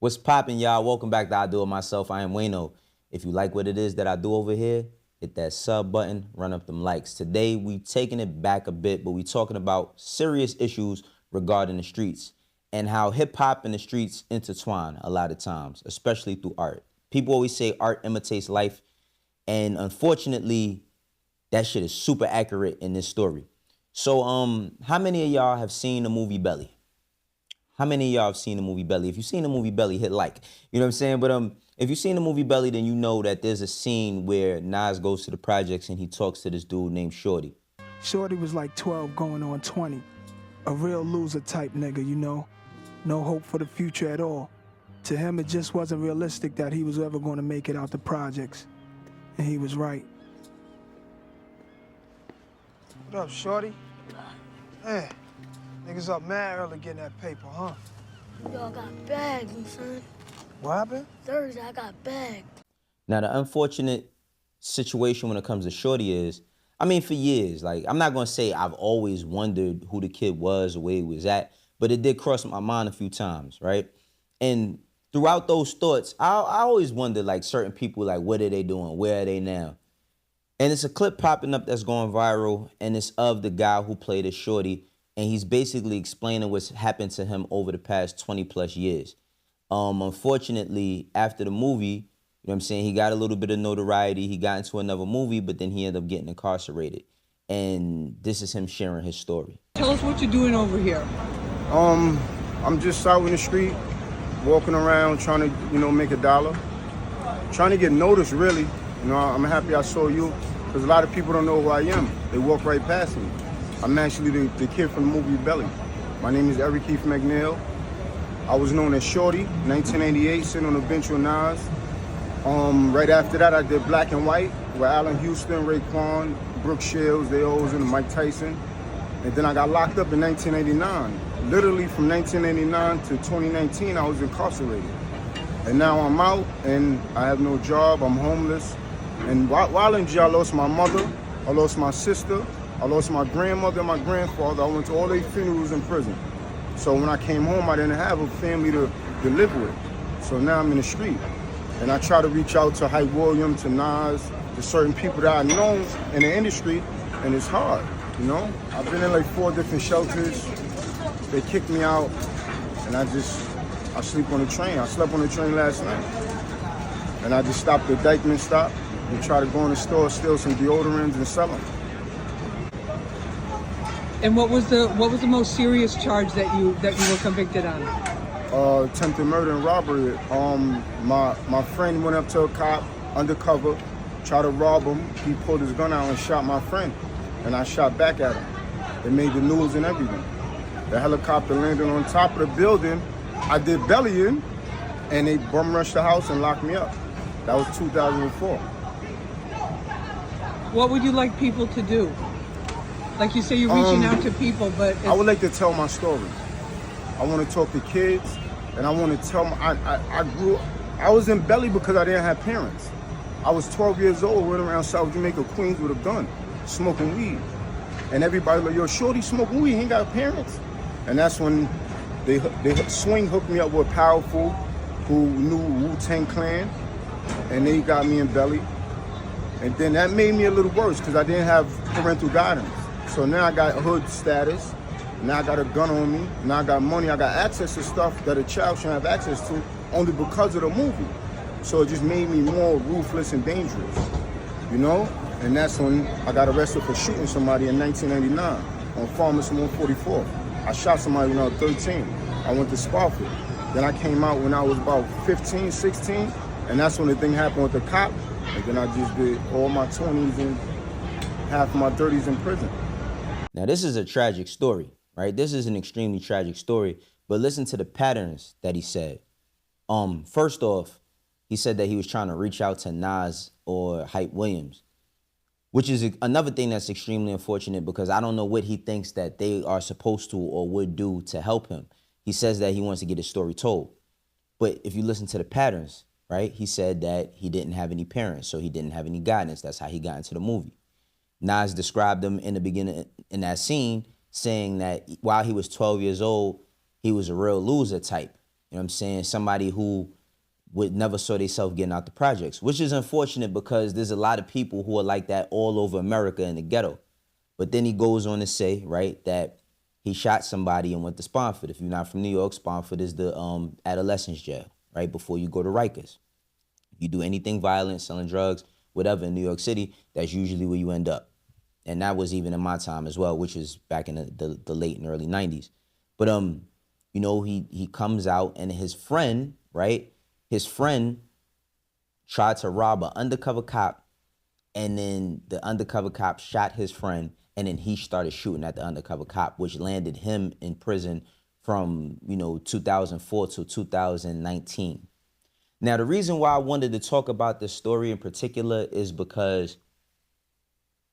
What's poppin', y'all? Welcome back to I Do It Myself. I am Wayno. If you like what it is that I do over here, hit that sub button, run up them likes. Today, we taking it back a bit, but we talking about serious issues regarding the streets and how hip-hop and the streets intertwine a lot of times, especially through art. People always say art imitates life, and unfortunately, that shit is super accurate in this story. So, how many of y'all have seen the movie Belly? How many of y'all have seen the movie Belly? If you've seen the movie Belly, hit like. You know what I'm saying? But if you've seen the movie Belly, then you know that there's a scene where Nas goes to the projects and he talks to this dude named Shorty. Shorty was like 12 going on 20. A real loser type nigga, you know? No hope for the future at all. To him, it just wasn't realistic that he was ever going to make it out the projects. And he was right. What up, Shorty? Hey, niggas up mad early getting that paper, huh? Y'all got bagged, my son. What happened? Thursday, I got bagged. Now, the unfortunate situation when it comes to Shorty is, I mean, for years, like, I'm not going to say I've always wondered who the kid was or where he was at, but it did cross my mind a few times, right? And throughout those thoughts, I always wondered, like, certain people, like, what are they doing? Where are they now? And it's a clip popping up that's going viral, and it's of the guy who played as Shorty, and he's basically explaining what's happened to him over the past 20 plus years. Unfortunately, after the movie, you know what I'm saying, he got a little bit of notoriety, he got into another movie, but then he ended up getting incarcerated. And this is him sharing his story. Tell us what you're doing over here. I'm just out in the street, walking around, trying to, make a dollar. Trying to get noticed, really. I'm happy I saw you, because a lot of people don't know who I am. They walk right past me. I'm actually the kid from the movie Belly. My name is Eric Keith McNeil. I was known as Shorty, 1988, sitting on the bench with Nas. Right after that, I did Black and White with Allen Houston, Raekwon, Brooke Shields, they all was in Mike Tyson. And then I got locked up in 1989. Literally from 1989 to 2019, I was incarcerated. And now I'm out and I have no job, I'm homeless. And while in jail, I lost my mother, I lost my sister, I lost my grandmother and my grandfather. I went to all their funerals in prison. So when I came home, I didn't have a family to live with. So now I'm in the street. And I try to reach out to Hype William, to Nas, to certain people that I know in the industry, and it's hard, I've been in like 4 different shelters. They kicked me out, and I sleep on the train. I slept on the train last night. And I just stopped at Dykeman stop and try to go in the store, steal some deodorants and sell them. And what was the most serious charge that you were convicted on? Attempted murder and robbery. My friend went up to a cop undercover, tried to rob him. He pulled his gun out and shot my friend, and I shot back at him. It made the news and everything. The helicopter landed on top of the building. I did belly in, and they bum rushed the house and locked me up. That was 2004. What would you like people to do? Like you say, you're reaching out to people, but I would like to tell my story. I want to talk to kids, and I want to tell them I was in belly because I didn't have parents. I was 12 years old, running around South Jamaica, Queens with a gun, smoking weed. And everybody like, yo, Shorty smoking weed, he ain't got parents. And that's when they Swing hooked me up with Powerful, who knew Wu-Tang Clan, and they got me in belly. And then that made me a little worse because I didn't have parental guidance. So now I got hood status. Now I got a gun on me. Now I got money. I got access to stuff that a child shouldn't have access to only because of the movie. So it just made me more ruthless and dangerous, And that's when I got arrested for shooting somebody in 1999 on Farmers 144. I shot somebody when I was 13. I went to Spofford. Then I came out when I was about 15, 16, and that's when the thing happened with the cop. And then I just did all my 20s and half of my 30s in prison. Now, this is a tragic story, right? This is an extremely tragic story, but listen to the patterns that he said. First off, he said that he was trying to reach out to Nas or Hype Williams, which is another thing that's extremely unfortunate because I don't know what he thinks that they are supposed to or would do to help him. He says that he wants to get his story told. But if you listen to the patterns, right, he said that he didn't have any parents, so he didn't have any guidance. That's how he got into the movie. Nas described him in the beginning in that scene saying that while he was 12 years old, he was a real loser type. You know what I'm saying? Somebody who would never saw themselves getting out the projects, which is unfortunate because there's a lot of people who are like that all over America in the ghetto. But then he goes on to say, right, that he shot somebody and went to Spofford. If you're not from New York, Spofford is the adolescence jail, right, before you go to Rikers. If you do anything violent, selling drugs, whatever in New York City, that's usually where you end up. And that was even in my time as well, which was back in the late and early 90s. But, you know, he comes out and his friend, right, his friend tried to rob an undercover cop, and then the undercover cop shot his friend, and then he started shooting at the undercover cop, which landed him in prison from, you know, 2004 to 2019. Now, the reason why I wanted to talk about this story in particular is because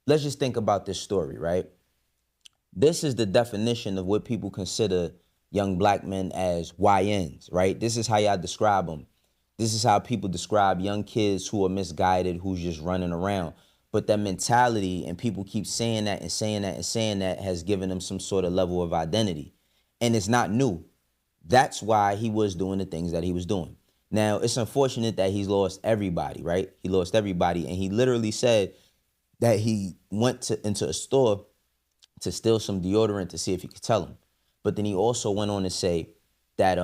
let's just think about this story, right? This is the definition of what people consider young black men as YNs, right? This is how y'all describe them. This is how people describe young kids who are misguided, who's just running around. But that mentality, and people keep saying that and saying that and saying that, has given them some sort of level of identity. And it's not new. That's why he was doing the things that he was doing. Now, it's unfortunate that he's lost everybody, right? He lost everybody. And he literally said that he went into a store to steal some deodorant to see if he could tell him. But then he also went on to say that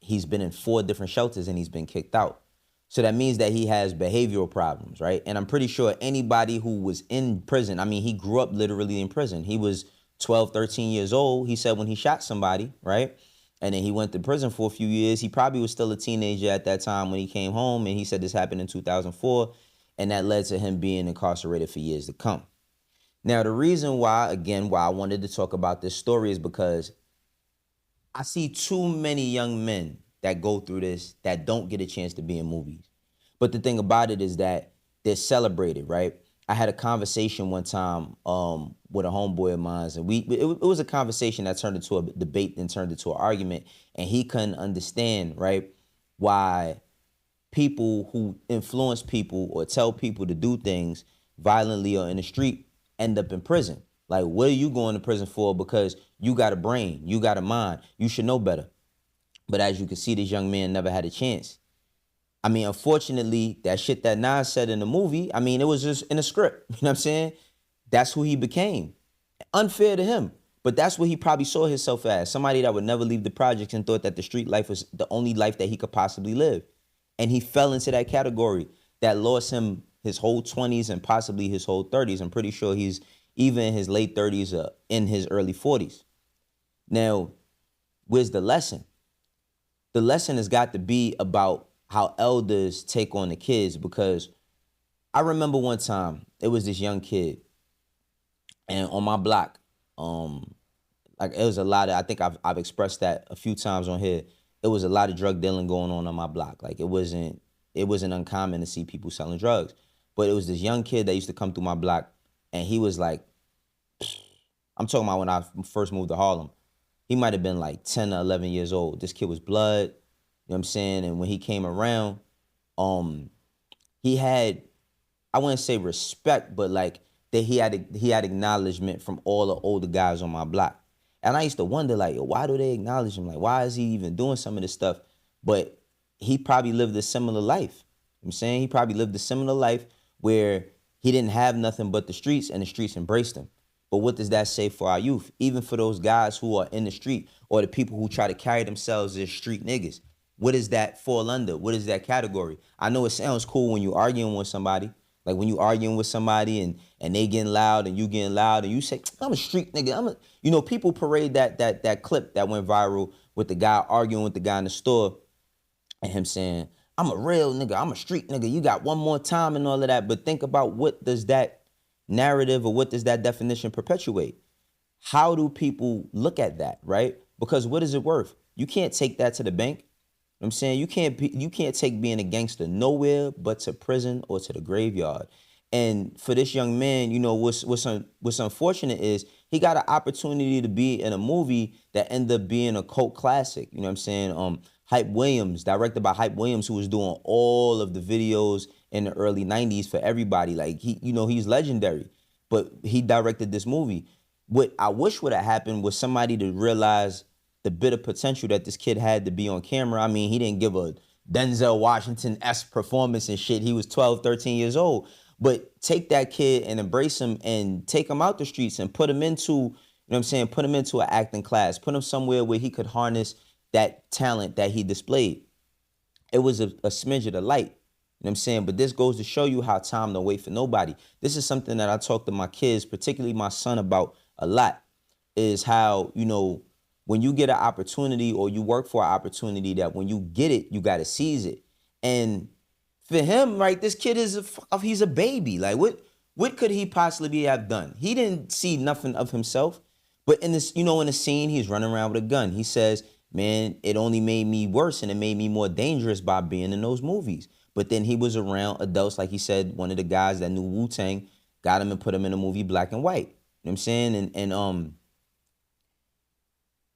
he's been in 4 different shelters and he's been kicked out. So that means that he has behavioral problems, right? And I'm pretty sure anybody who was in prison, I mean, he grew up literally in prison. He was 12, 13 years old, he said, when he shot somebody, right? And then he went to prison for a few years. He probably was still a teenager at that time when he came home, and he said this happened in 2004, and that led to him being incarcerated for years to come. Now, the reason why, again, why I wanted to talk about this story is because I see too many young men that go through this that don't get a chance to be in movies. But the thing about it is that they're celebrated, right? I had a conversation one time with a homeboy of mine, and it was a conversation that turned into a debate, then turned into an argument, and he couldn't understand, right, why people who influence people or tell people to do things violently or in the street end up in prison. Like, what are you going to prison for? Because you got a brain, you got a mind, you should know better. But as you can see, this young man never had a chance. I mean, unfortunately, that shit that Nas said in the movie, I mean, it was just in a script. You know what I'm saying? That's who he became. Unfair to him. But that's what he probably saw himself as. Somebody that would never leave the projects and thought that the street life was the only life that he could possibly live. And he fell into that category that lost him his whole 20s and possibly his whole 30s. I'm pretty sure he's even in his late 30s or in his early 40s. Now, where's the lesson? The lesson has got to be about how elders take on the kids, because I remember one time it was this young kid, and on my block, like it was a lot of, I think I've expressed that a few times on here. It was a lot of drug dealing going on my block. Like it wasn't uncommon to see people selling drugs, but it was this young kid that used to come through my block, and he was like, I'm talking about when I first moved to Harlem. He might have been like 10 or 11 years old. This kid was blood, you know what I'm saying? And when he came around, he had, I wouldn't say respect, but like that he had acknowledgement from all the older guys on my block. And I used to wonder, like, why do they acknowledge him? Like, why is he even doing some of this stuff? But he probably lived a similar life. You know what I'm saying? He probably lived a similar life where he didn't have nothing but the streets, and the streets embraced him. But what does that say for our youth? Even for those guys who are in the street, or the people who try to carry themselves as street niggas. What does that fall under? What is that category? I know it sounds cool when you arguing with somebody. Like when you arguing with somebody and they getting loud and you getting loud and you say, I'm a street nigga. You know, people parade that clip that went viral with the guy arguing with the guy in the store and him saying, I'm a real nigga, I'm a street nigga, you got one more time and all of that. But think about, what does that narrative or what does that definition perpetuate? How do people look at that, right? Because what is it worth? You can't take that to the bank. You know what I'm saying? You can't take being a gangster nowhere but to prison or to the graveyard. And for this young man, you know, what's unfortunate is he got an opportunity to be in a movie that ended up being a cult classic. You know what I'm saying? Hype Williams, directed by Hype Williams, who was doing all of the videos in the early 90s for everybody. Like, he's legendary, but he directed this movie. What I wish would have happened was somebody to realize the bit of potential that this kid had to be on camera. I mean, he didn't give a Denzel Washington-esque performance and shit. He was 12, 13 years old. But take that kid and embrace him and take him out the streets and put him into, you know what I'm saying, put him into an acting class. Put him somewhere where he could harness that talent that he displayed. It was a smidge of the light. You know what I'm saying? But this goes to show you how time don't wait for nobody. This is something that I talk to my kids, particularly my son, about a lot, is how, you know, when you get an opportunity or you work for an opportunity, that when you get it, you got to seize it. And for him, right, this kid he's a baby. Like, what could he possibly have done? He didn't see nothing of himself. But in this, you know, in the scene, he's running around with a gun. He says, man, it only made me worse and it made me more dangerous by being in those movies. But then he was around adults, like he said, one of the guys that knew Wu-Tang got him and put him in a movie Black and White. You know what I'm saying? And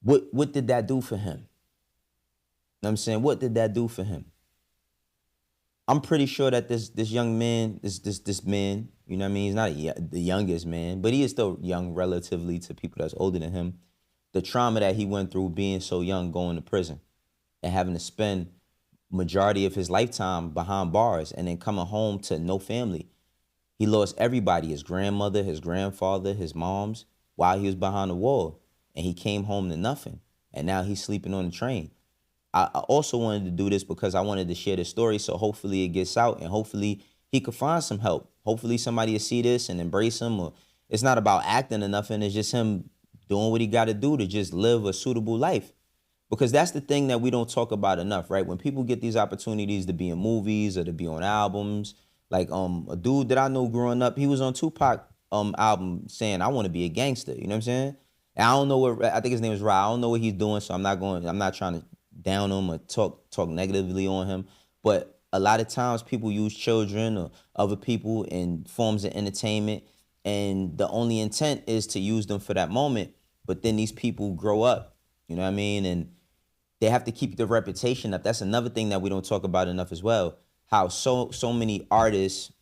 what did that do for him? You know what I'm saying? What did that do for him? I'm pretty sure that this young man, this man, you know what I mean? He's not the youngest man, but he is still young relatively to people that's older than him. The trauma that he went through being so young, going to prison and having to spend majority of his lifetime behind bars and then coming home to no family. He lost everybody, his grandmother, his grandfather, his moms, while he was behind the wall. And he came home to nothing. And now he's sleeping on the train. I also wanted to do this because I wanted to share the story, so hopefully it gets out and hopefully he could find some help. Hopefully somebody will see this and embrace him. Or it's not about acting or nothing. It's just him doing what he got to do to just live a suitable life. Because that's the thing that we don't talk about enough, right? When people get these opportunities to be in movies or to be on albums, like a dude that I know growing up, he was on Tupac album saying, I want to be a gangster. You know what I'm saying? And I don't know what, I think his name is Ra. I don't know what he's doing, so I'm not trying to down him or talk negatively on him. But a lot of times people use children or other people in forms of entertainment, and the only intent is to use them for that moment. But then these people grow up, you know what I mean? And they have to keep their reputation up. That's another thing that we don't talk about enough as well. How so many artists,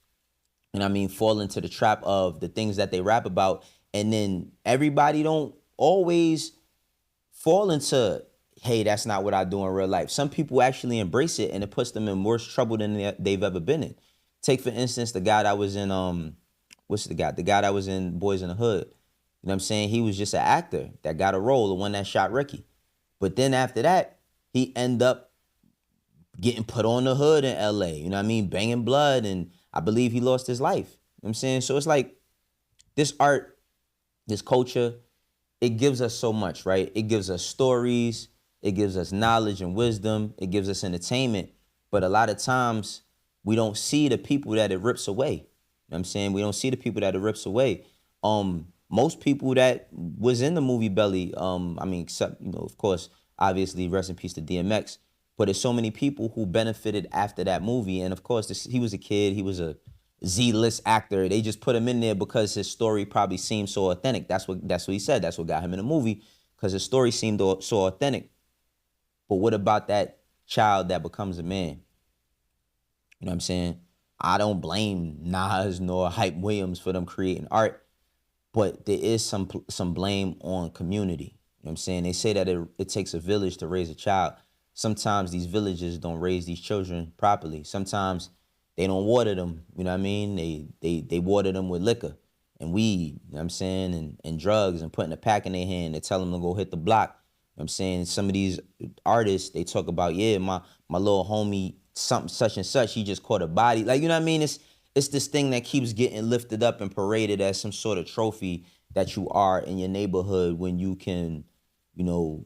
and I mean, fall into the trap of the things that they rap about, and then everybody don't always fall into, hey, that's not what I do in real life. Some people actually embrace it, and it puts them in worse trouble than they've ever been in. Take, for instance, the guy that was in, the guy that was in Boys in the Hood. You know what I'm saying? He was just an actor that got a role, the one that shot Ricky. But then after that, he ended up getting put on the hood in LA, you know what I mean? Banging blood, and I believe he lost his life. You know what I'm saying? So it's like this art, this culture, it gives us so much, right? It gives us stories, it gives us knowledge and wisdom, it gives us entertainment. But a lot of times we don't see the people that it rips away. You know what I'm saying? We don't see the people that it rips away. Most people that was in the movie Belly, I mean, except, you know, of course, obviously, rest in peace to DMX, but there's so many people who benefited after that movie. And of course, he was a kid, he was a Z-list actor. They just put him in there because his story probably seemed so authentic. That's what he said. That's what got him in the movie, because his story seemed so authentic. But what about that child that becomes a man? You know what I'm saying? I don't blame Nas nor Hype Williams for them creating art, but there is some blame on community. You know what I'm saying? They say that it takes a village to raise a child. Sometimes these villages don't raise these children properly. Sometimes they don't water them, you know what I mean? They water them with liquor and weed, you know what I'm saying, and drugs, and putting a pack in their hand. They tell them to go hit the block. You know what I'm saying? Some of these artists, they talk about, yeah, my little homie, something such and such, he just caught a body. Like, you know what I mean? It's this thing that keeps getting lifted up and paraded as some sort of trophy that you are in your neighborhood when you can, you know,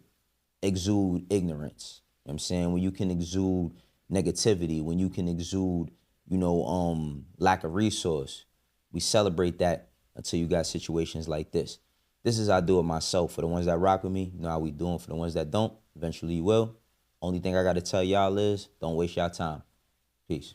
exude ignorance. You know what I'm saying? When you can exude negativity, when you can exude, you know, lack of resource. We celebrate that until you got situations like this. This is how I do it myself. For the ones that rock with me, you know how we doing. For the ones that don't, eventually you will. Only thing I got to tell y'all is don't waste y'all time. Peace.